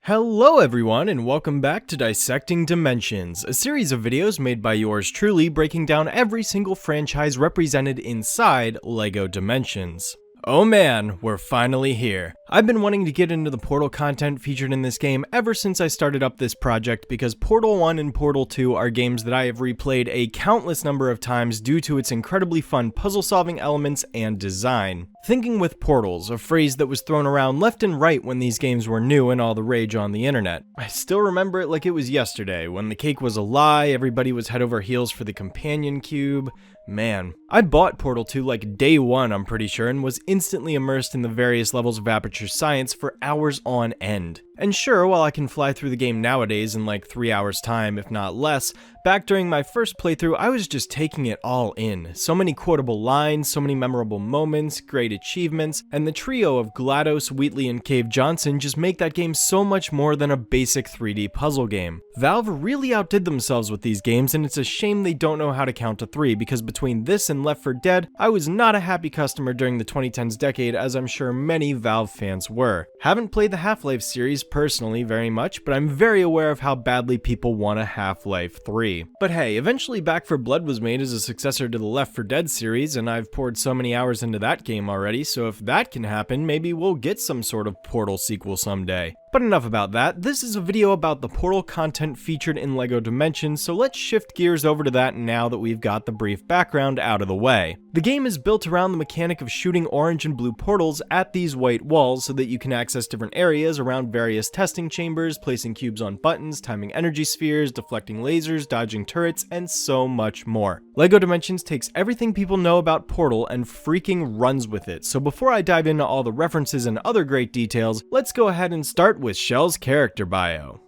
Hello everyone and welcome back to Dissecting Dimensions, a series of videos made by yours truly breaking down every single franchise represented inside LEGO Dimensions. Oh man, we're finally here. I've been wanting to get into the Portal content featured in this game ever since I started up this project because Portal 1 and Portal 2 are games that I have replayed a countless number of times due to its incredibly fun puzzle solving elements and design. Thinking with portals, a phrase that was thrown around left and right when these games were new and all the rage on the internet. I still remember it like it was yesterday, when the cake was a lie, everybody was head over heels for the companion cube. Man, I bought Portal 2 like day one, I'm pretty sure, and was instantly immersed in the various levels of Aperture Science for hours on end. And sure, while I can fly through the game nowadays in like 3 hours time, if not less, back during my first playthrough I was just taking it all in. So many quotable lines, so many memorable moments, great achievements, and the trio of GLaDOS, Wheatley, and Cave Johnson just make that game so much more than a basic 3D puzzle game. Valve really outdid themselves with these games, and it's a shame they don't know how to count to 3, because between this and Left 4 Dead, I was not a happy customer during the 2010s decade, as I'm sure many Valve fans were. Haven't played the Half-Life series personally very much, but I'm very aware of how badly people want a Half-Life 3. But hey, eventually Back 4 Blood was made as a successor to the Left 4 Dead series, and I've poured so many hours into that game already, so if that can happen, maybe we'll get some sort of Portal sequel someday. But enough about that, this is a video about the Portal content featured in LEGO Dimensions, so let's shift gears over to that now that we've got the brief background out of the way. The game is built around the mechanic of shooting orange and blue portals at these white walls so that you can access different areas around various testing chambers, placing cubes on buttons, timing energy spheres, deflecting lasers, dodging turrets, and so much more. LEGO Dimensions takes everything people know about Portal and freaking runs with it, so before I dive into all the references and other great details, let's go ahead and start with Shell's character bio.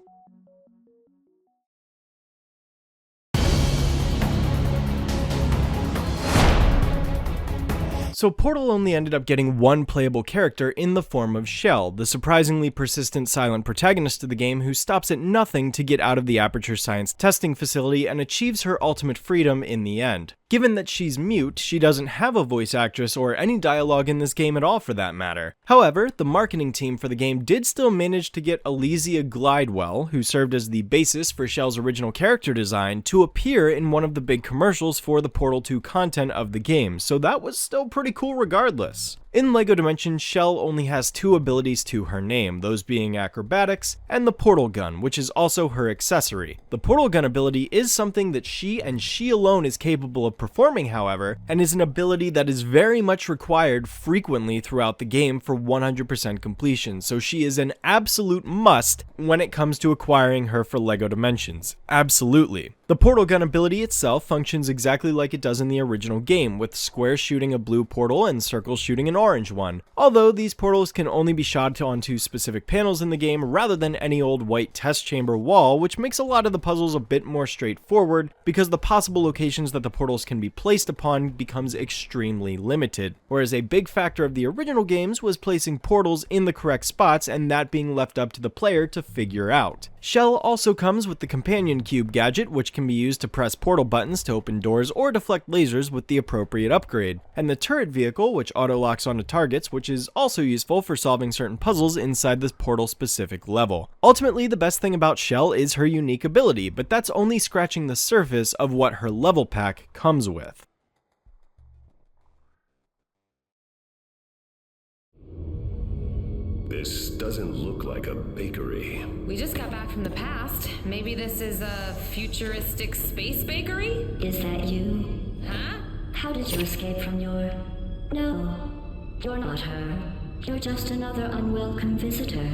So Portal only ended up getting one playable character in the form of Shell, the surprisingly persistent silent protagonist of the game who stops at nothing to get out of the Aperture Science testing facility and achieves her ultimate freedom in the end. Given that she's mute, she doesn't have a voice actress or any dialogue in this game at all for that matter. However, the marketing team for the game did still manage to get Elysia Glidewell, who served as the basis for Shell's original character design, to appear in one of the big commercials for the Portal 2 content of the game, so that was still pretty cool regardless. In LEGO Dimensions, Shell only has two abilities to her name, those being Acrobatics and the Portal Gun, which is also her accessory. The Portal Gun ability is something that she and she alone is capable of performing, however, and is an ability that is very much required frequently throughout the game for 100% completion, so she is an absolute must when it comes to acquiring her for LEGO Dimensions. Absolutely. The Portal Gun ability itself functions exactly like it does in the original game, with squares shooting a blue portal and circles shooting an orange one, although these portals can only be shot onto specific panels in the game rather than any old white test chamber wall, which makes a lot of the puzzles a bit more straightforward because the possible locations that the portals can be placed upon becomes extremely limited, whereas a big factor of the original games was placing portals in the correct spots and that being left up to the player to figure out. Shell also comes with the Companion Cube gadget, which can be used to press portal buttons to open doors or deflect lasers with the appropriate upgrade, and the Turret Vehicle, which auto-locks onto targets, which is also useful for solving certain puzzles inside this portal-specific level. Ultimately, the best thing about Shell is her unique ability, but that's only scratching the surface of what her level pack comes with. This doesn't look like a bakery. We just got back from the past. Maybe this is a futuristic space bakery? Is that you? Huh? How did you escape from your... No, you're not her. You're just another unwelcome visitor.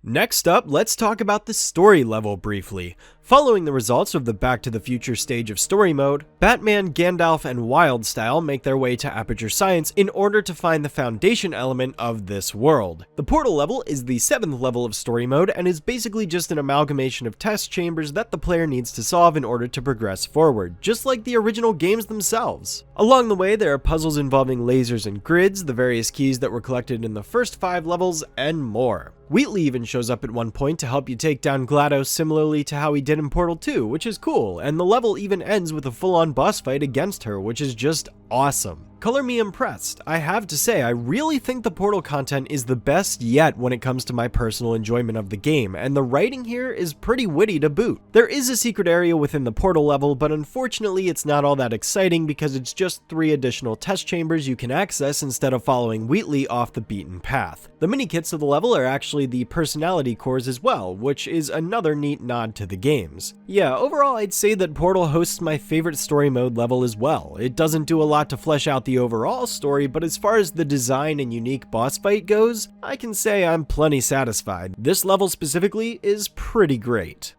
Next up, let's talk about the story level briefly. Following the results of the Back to the Future stage of story mode, Batman, Gandalf, and Wildstyle make their way to Aperture Science in order to find the foundation element of this world. The Portal level is the 7th level of story mode and is basically just an amalgamation of test chambers that the player needs to solve in order to progress forward, just like the original games themselves. Along the way, there are puzzles involving lasers and grids, the various keys that were collected in the first 5 levels, and more. Wheatley even shows up at one point to help you take down GLaDOS similarly to how he did in Portal 2, which is cool, and the level even ends with a full-on boss fight against her, which is just awesome. color me impressed. I have to say, I really think the Portal content is the best yet when it comes to my personal enjoyment of the game, and the writing here is pretty witty to boot. There is a secret area within the Portal level, but unfortunately it's not all that exciting because it's just 3 additional test chambers you can access instead of following Wheatley off the beaten path. The mini-kits of the level are actually the personality cores as well, which is another neat nod to the games. Yeah, overall I'd say that Portal hosts my favorite story mode level as well. It doesn't do a lot to flesh out the overall story, but as far as the design and unique boss fight goes, I can say I'm plenty satisfied. This level specifically is pretty great.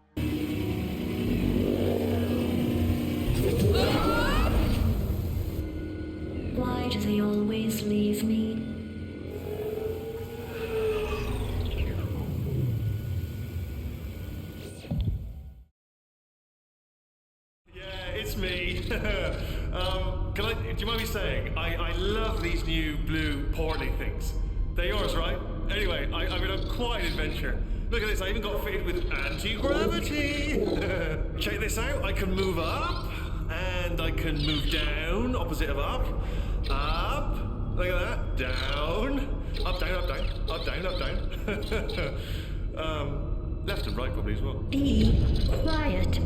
Why do they always leave me? It's me. Do you mind me saying, I love these new blue portly things. They're yours, right? Anyway, I've been on quite an adventure. Look at this, I even got fitted with anti-gravity. Check this out, I can move up, and I can move down, opposite of up, look at that, down, up, down, up, down, up, down, up, down. Left and right probably as well. Be quiet.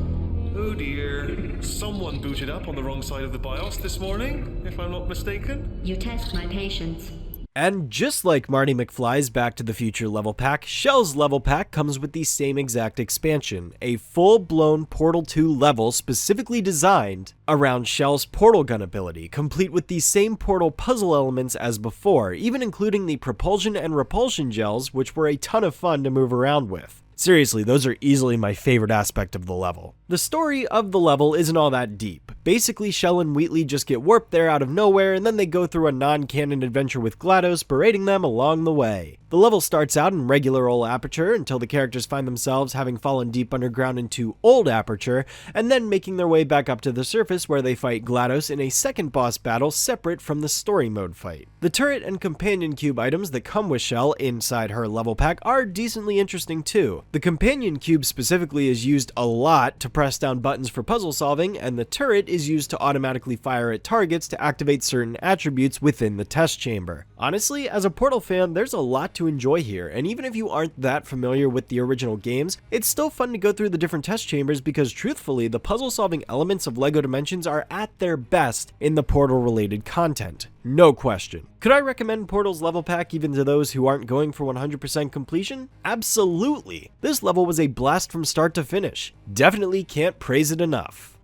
Oh dear. Someone booted up on the wrong side of the BIOS this morning, if I'm not mistaken. You test my patience. And just like Marty McFly's Back to the Future level pack, Shell's level pack comes with the same exact expansion, a full-blown Portal 2 level specifically designed around Shell's portal gun ability, complete with the same portal puzzle elements as before, even including the propulsion and repulsion gels, which were a ton of fun to move around with. Seriously, those are easily my favorite aspect of the level. The story of the level isn't all that deep. Basically, Shell and Wheatley just get warped there out of nowhere, and then they go through a non-canon adventure with GLaDOS, berating them along the way. The level starts out in regular old Aperture until the characters find themselves having fallen deep underground into old Aperture, and then making their way back up to the surface where they fight GLaDOS in a second boss battle separate from the story mode fight. The turret and companion cube items that come with Shell inside her level pack are decently interesting too. The companion cube specifically is used a lot to press down buttons for puzzle solving, and the turret is used to automatically fire at targets to activate certain attributes within the test chamber. Honestly, as a Portal fan, there's a lot to enjoy here, and even if you aren't that familiar with the original games, it's still fun to go through the different test chambers because truthfully, the puzzle solving elements of LEGO Dimensions are at their best in the Portal related content. No question. Could I recommend Portal's level pack even to those who aren't going for 100% completion? Absolutely. This level was a blast from start to finish. Definitely can't praise it enough.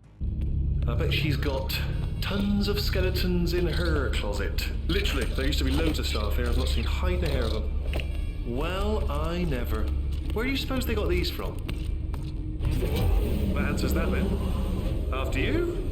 I bet she's got tons of skeletons in her closet. Literally, there used to be loads of stuff here. I've not seen hide a hair of them. Well, I never. Where do you suppose they got these from? That answers that then. After you?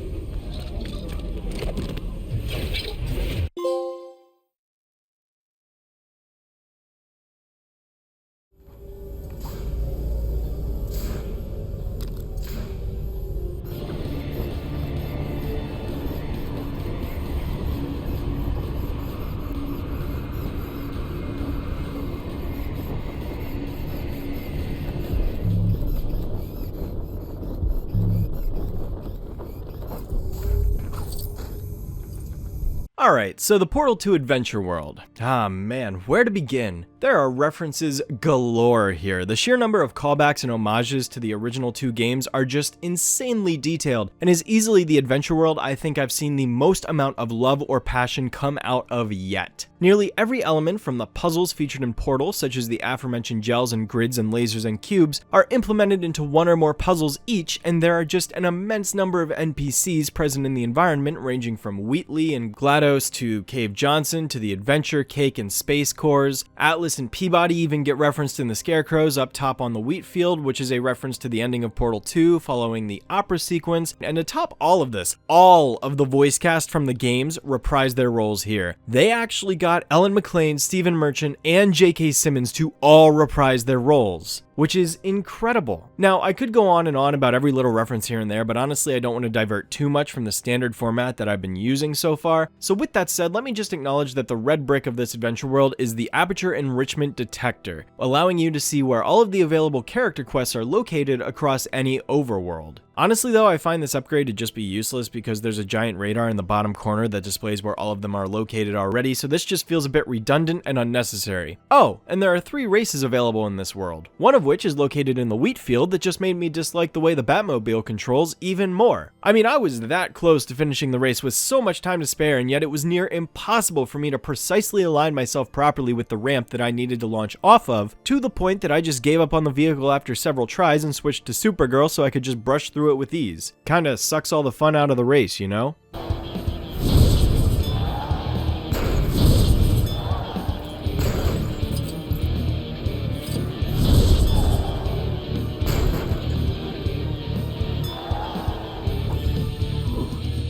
Alright, so the Portal 2 Adventure World. Ah man, where to begin? There are references galore here. The sheer number of callbacks and homages to the original 2 games are just insanely detailed, and is easily the adventure world I think I've seen the most amount of love or passion come out of yet. Nearly every element from the puzzles featured in Portal, such as the aforementioned gels and grids and lasers and cubes, are implemented into 1 or more puzzles each, and there are just an immense number of NPCs present in the environment, ranging from Wheatley and GLaDOS to Cave Johnson to the Adventure, Cake, and Space Cores. Atlas and Peabody even get referenced in the Scarecrows up top on the wheat field, which is a reference to the ending of Portal 2 following the opera sequence. And to top all of this, all of the voice cast from the games reprise their roles here. They actually got Ellen McLean, Stephen Merchant, and J.K. Simmons to all reprise their roles, which is incredible. Now, I could go on and on about every little reference here and there, but honestly, I don't want to divert too much from the standard format that I've been using so far. So with that said, let me just acknowledge that the red brick of this adventure world is the Aperture Enrichment Detector, allowing you to see where all of the available character quests are located across any overworld. Honestly though, I find this upgrade to just be useless because there's a giant radar in the bottom corner that displays where all of them are located already, so this just feels a bit redundant and unnecessary. Oh, and there are 3 races available in this world, one of which is located in the wheat field that just made me dislike the way the Batmobile controls even more. I mean, I was that close to finishing the race with so much time to spare, and yet it was near impossible for me to precisely align myself properly with the ramp that I needed to launch off of, to the point that I just gave up on the vehicle after several tries and switched to Supergirl so I could just brush through it with ease. Kinda sucks all the fun out of the race, you know?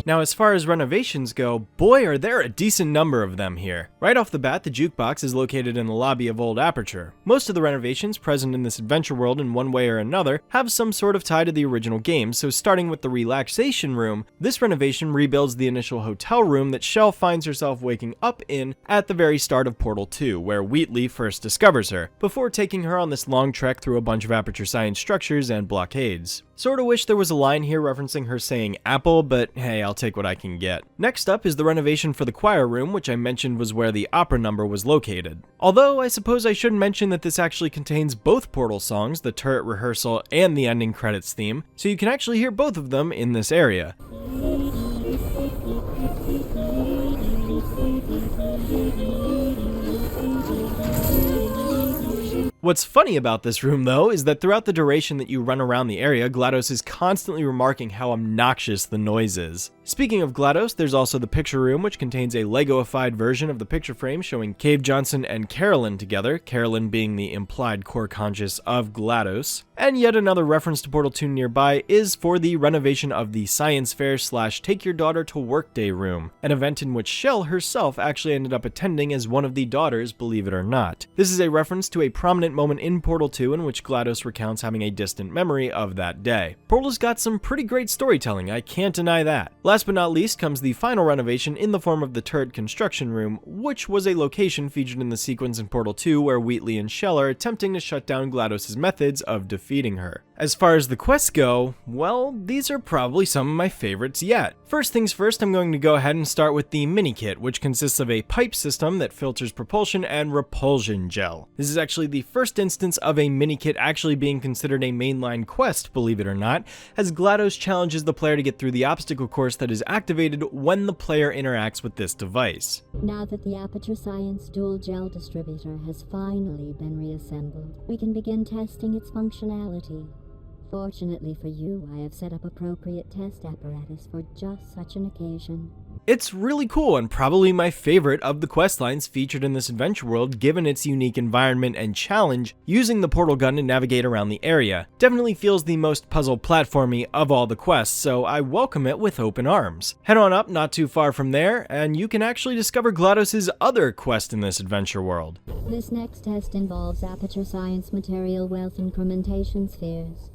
Now, as far as renovations go, boy are there a decent number of them here. Right off the bat, the jukebox is located in the lobby of Old Aperture. Most of the renovations present in this adventure world in one way or another have some sort of tie to the original game, so starting with the relaxation room, this renovation rebuilds the initial hotel room that Shell finds herself waking up in at the very start of Portal 2, where Wheatley first discovers her, before taking her on this long trek through a bunch of Aperture Science structures and blockades. Sorta wish there was a line here referencing her saying apple, but hey, I'll take what I can get. Next up is the renovation for the choir room, which I mentioned was where the opera number was located. Although, I suppose I should mention that this actually contains both Portal songs, the turret rehearsal and the ending credits theme, so you can actually hear both of them in this area. What's funny about this room though is that throughout the duration that you run around the area, GLaDOS is constantly remarking how obnoxious the noise is. Speaking of GLaDOS, there's also the picture room, which contains a Lego-ified version of the picture frame showing Cave Johnson and Carolyn together, Carolyn being the implied core conscious of GLaDOS. And yet another reference to Portal 2 nearby is for the renovation of the Science Fair / Take Your Daughter to Work Day room, an event in which Shell herself actually ended up attending as one of the daughters, believe it or not. This is a reference to a prominent moment in Portal 2 in which GLaDOS recounts having a distant memory of that day. Portal's got some pretty great storytelling, I can't deny that. Last but not least comes the final renovation in the form of the turret construction room, which was a location featured in the sequence in Portal 2 where Wheatley and Shell are attempting to shut down GLaDOS' methods of defeating her. As far as the quests go, well, these are probably some of my favorites yet. First things first, I'm going to go ahead and start with the mini-kit, which consists of a pipe system that filters propulsion and repulsion gel. This is actually the first instance of a mini-kit actually being considered a mainline quest, believe it or not, as GLaDOS challenges the player to get through the obstacle course that is activated when the player interacts with this device. Now that the Aperture Science dual gel distributor has finally been reassembled, we can begin testing its functionality. Fortunately for you, I have set up appropriate test apparatus for just such an occasion. It's really cool and probably my favorite of the questlines featured in this adventure world given its unique environment and challenge using the portal gun to navigate around the area. Definitely feels the most puzzle platformy of all the quests, so I welcome it with open arms. Head on up not too far from there and you can actually discover GLaDOS' other quest in this adventure world. This next test involves Aperture Science material wealth incrementation spheres.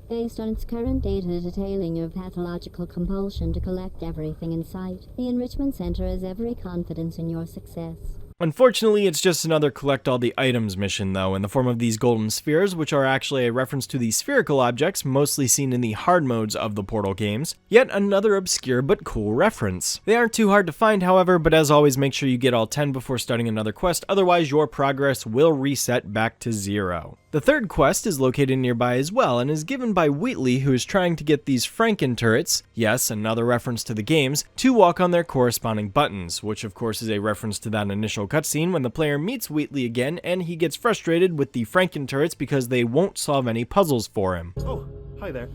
Based on its current data detailing your pathological compulsion to collect everything in sight, the Enrichment Center has every confidence in your success. Unfortunately, it's just another collect all the items mission though, in the form of these golden spheres, which are actually a reference to the spherical objects mostly seen in the hard modes of the Portal games. Yet another obscure but cool reference. They aren't too hard to find, however, but as always make sure you get all 10 before starting another quest, otherwise your progress will reset back to 0. The third quest is located nearby as well and is given by Wheatley, who is trying to get these Frankenstein Turrets, yes, another reference to the games, to walk on their corresponding buttons, which of course is a reference to that initial cutscene when the player meets Wheatley again and he gets frustrated with the Frankenstein Turrets because they won't solve any puzzles for him. Oh, hi there.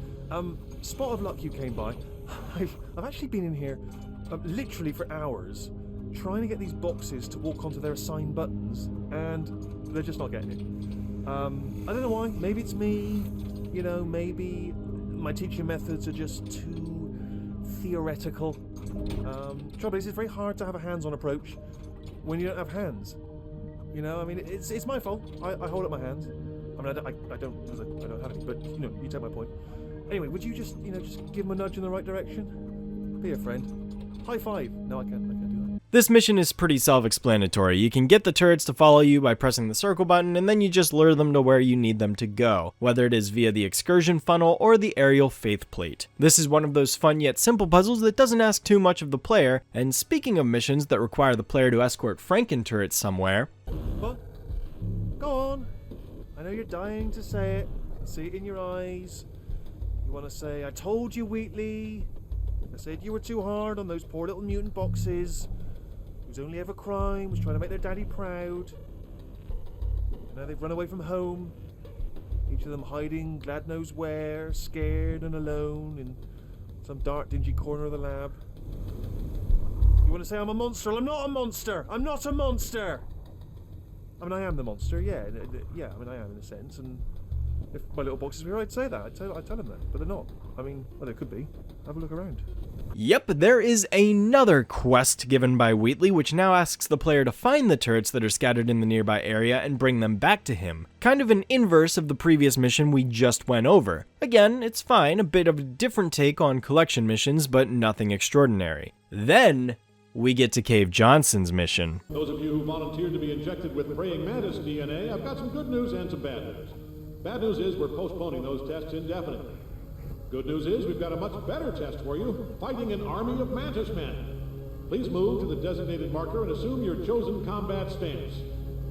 Spot of luck you came by. I've actually been in here literally for hours trying to get these boxes to walk onto their assigned buttons, and they're just not getting it. I don't know why. Maybe it's me. You know, maybe my teaching methods are just too theoretical. Trouble is, it's very hard to have a hands-on approach when you don't have hands. You know, I mean, it's my fault. I hold up my hands. I mean, I don't because I don't have any. But you know, you take my point. Anyway, would you just give them a nudge in the right direction? Be a friend. High five. No, I can't do that. This mission is pretty self-explanatory. You can get the turrets to follow you by pressing the circle button, and then you just lure them to where you need them to go, whether it is via the excursion funnel or the aerial faith plate. This is one of those fun yet simple puzzles that doesn't ask too much of the player, and speaking of missions that require the player to escort Frankenstein Turrets somewhere... What? Go on. I know you're dying to say it. I see it in your eyes. You want to say, I told you, Wheatley. I said you were too hard on those poor little mutant boxes. Whose only ever crime was trying to make their daddy proud. Now they've run away from home. Each of them hiding glad knows where, scared and alone in some dark dingy corner of the lab. You want to say I'm a monster? Well, I'm not a monster! I'm not a monster! I mean, I am the monster, yeah. Yeah, I mean, I am in a sense, and if my little boxes were here, I'd say that. I'd tell them that, but they're not. I mean, well, they could be. Have a look around. Yep, there is another quest given by Wheatley, which now asks the player to find the turrets that are scattered in the nearby area and bring them back to him. Kind of an inverse of the previous mission we just went over. Again, it's fine, a bit of a different take on collection missions, but nothing extraordinary. Then we get to Cave Johnson's mission. Those of you who volunteered to be injected with praying mantis DNA, I've got some good news and some bad news. Bad news is we're postponing those tests indefinitely. Good news is we've got a much better test for you, fighting an army of mantis men. Please move to the designated marker and assume your chosen combat stance.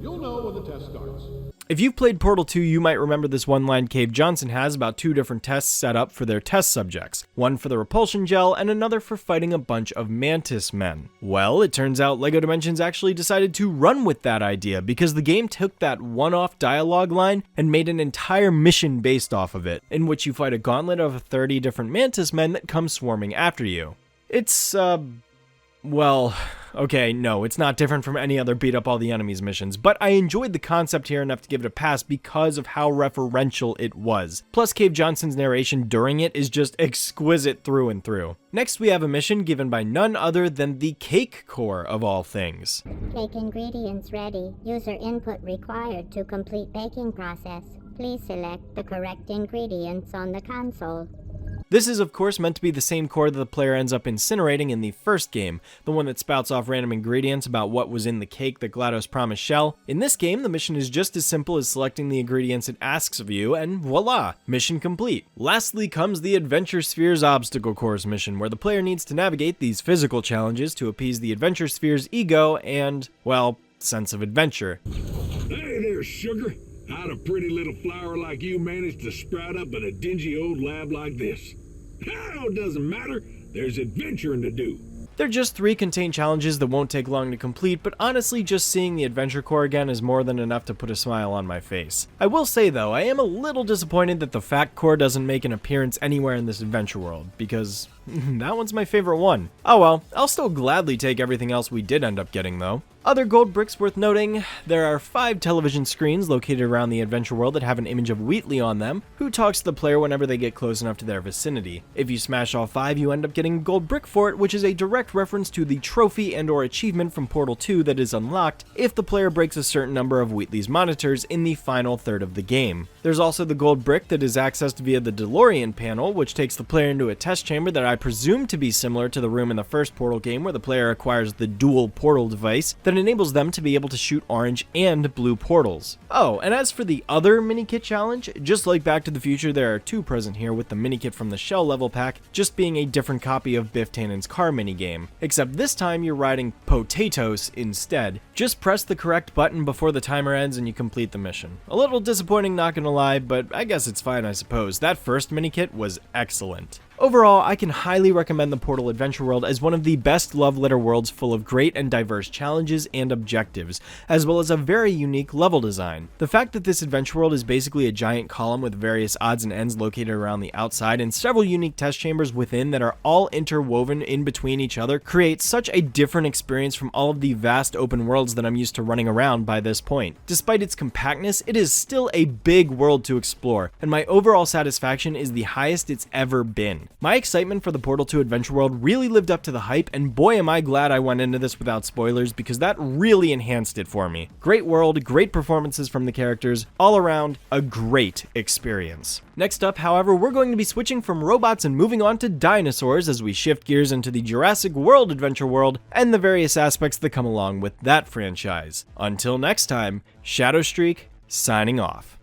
You'll know when the test starts. If you've played Portal 2, you might remember this one line Cave Johnson has about 2 different tests set up for their test subjects. One for the repulsion gel and another for fighting a bunch of mantis men. Well, it turns out LEGO Dimensions actually decided to run with that idea because the game took that one-off dialogue line and made an entire mission based off of it, in which you fight a gauntlet of 30 different mantis men that come swarming after you. It's, well, okay, no, it's not different from any other beat up all the enemies missions, but I enjoyed the concept here enough to give it a pass because of how referential it was. Plus, Cave Johnson's narration during it is just exquisite through and through. Next, we have a mission given by none other than the Cake Core of all things. Cake ingredients ready. User input required to complete baking process. Please select the correct ingredients on the console. This is of course meant to be the same core that the player ends up incinerating in the first game, the one that spouts off random ingredients about what was in the cake that GLaDOS promised Shell. In this game, the mission is just as simple as selecting the ingredients it asks of you, and voila, mission complete. Lastly comes the Adventure Sphere's Obstacle Course mission, where the player needs to navigate these physical challenges to appease the Adventure Sphere's ego and, well, sense of adventure. Hey there, sugar. How'd a pretty little flower like you manage to sprout up in a dingy old lab like this? Oh, it doesn't matter. There's adventuring to do. They're just 3 contained challenges that won't take long to complete, but honestly just seeing the adventure core again is more than enough to put a smile on my face. I will say though, I am a little disappointed that the fact core doesn't make an appearance anywhere in this adventure world, because that one's my favorite one. Oh well, I'll still gladly take everything else we did end up getting though. Other gold bricks worth noting, there are 5 television screens located around the adventure world that have an image of Wheatley on them, who talks to the player whenever they get close enough to their vicinity. If you smash all 5, you end up getting a gold brick for it, which is a direct reference to the trophy and or achievement from Portal 2 that is unlocked if the player breaks a certain number of Wheatley's monitors in the final third of the game. There's also the gold brick that is accessed via the DeLorean panel, which takes the player into a test chamber that I presume to be similar to the room in the first Portal game where the player acquires the dual portal device that enables them to be able to shoot orange and blue portals. Oh, and as for the other mini-kit challenge, just like Back to the Future, there are 2 present here, with the mini-kit from the Shell level pack just being a different copy of Biff Tannen's car minigame, except this time you're riding potatoes instead. Just press the correct button before the timer ends and you complete the mission. A little disappointing, not gonna lie, but I guess it's fine, I suppose. That first mini-kit was excellent. Overall, I can highly recommend the Portal Adventure World as one of the best love letter worlds full of great and diverse challenges and objectives, as well as a very unique level design. The fact that this adventure world is basically a giant column with various odds and ends located around the outside and several unique test chambers within that are all interwoven in between each other creates such a different experience from all of the vast open worlds that I'm used to running around by this point. Despite its compactness, it is still a big world to explore, and my overall satisfaction is the highest it's ever been. My excitement for the Portal 2 Adventure World really lived up to the hype, and boy am I glad I went into this without spoilers, because that really enhanced it for me. Great world, great performances from the characters, all around a great experience. Next up, however, we're going to be switching from robots and moving on to dinosaurs as we shift gears into the Jurassic World Adventure World and the various aspects that come along with that franchise. Until next time, Shadowstreak signing off.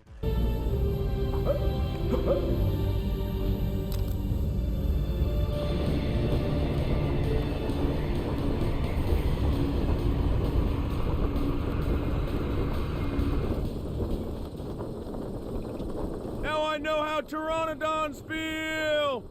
Now I know how pteranodons feel!